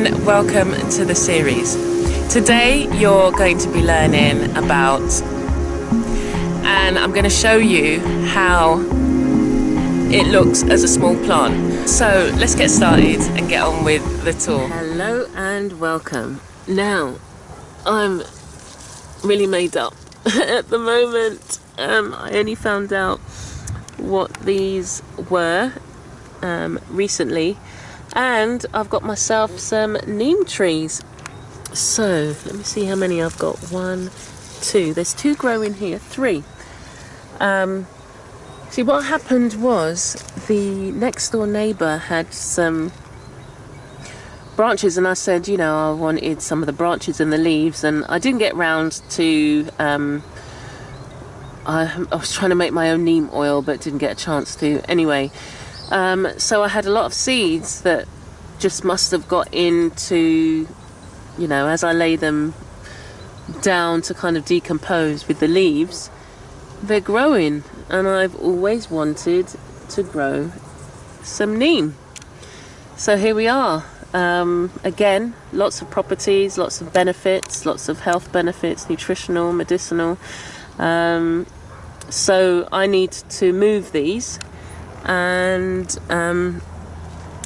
and welcome to the series. Today you're going to be learning about, and I'm going to show you how it looks as a small plant. So let's get started and get on with the tour. Hello and welcome. Now I'm really made up at the moment. I only found out what these were recently, and I've got myself some neem trees. So let me see how many I've got. 1, 2, there's 2 growing here, 3. See, what happened was the next door neighbour had some branches, and I said, you know, I wanted some of the branches and the leaves, and I didn't get round to I was trying to make my own neem oil but didn't get a chance to anyway. So I had a lot of seeds that just must have got into, you know, as I lay them down to kind of decompose with the leaves, they're growing, and I've always wanted to grow some neem. So here we are. Again, lots of properties, lots of benefits, lots of health benefits, nutritional, medicinal. So I need to move these, and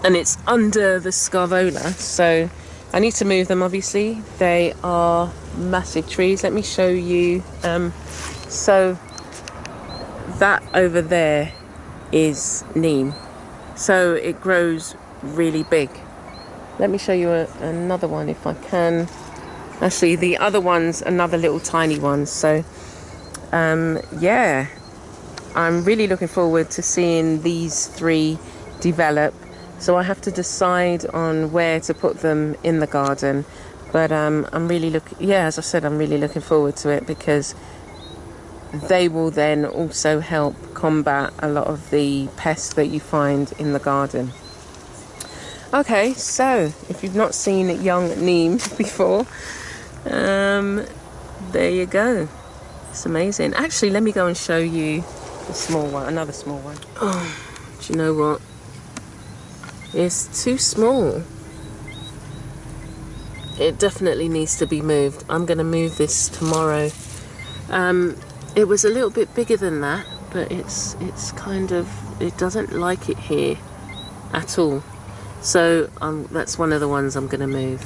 it's under the scarvola, so I need to move them. Obviously they are massive trees. Let me show you. So that over there is neem, so it grows really big. Let me show you another one if I can. Actually, the other one's another little tiny one. So yeah, I'm really looking forward to seeing these 3 develop. So I have to decide on where to put them in the garden, but I'm really as I said, I'm really looking forward to it, because they will then also help combat a lot of the pests that you find in the garden. Okay, so if you've not seen young neem before, there you go. It's amazing. Actually, let me go and show you the small one, another small one. Oh, do you know what? It's too small. It definitely needs to be moved. I'm going to move this tomorrow. It was a little bit bigger than that, but it's kind of, it doesn't like it here at all. So that's one of the ones I'm going to move.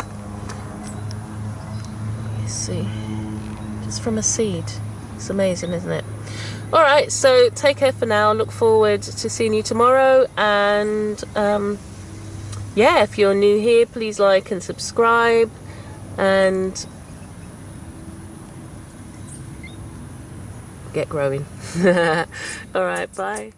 You see, just from a seed. It's amazing, isn't it? All right, so take care for now. Look forward to seeing you tomorrow, and yeah, if you're new here, please like and subscribe, and get growing. All right, bye.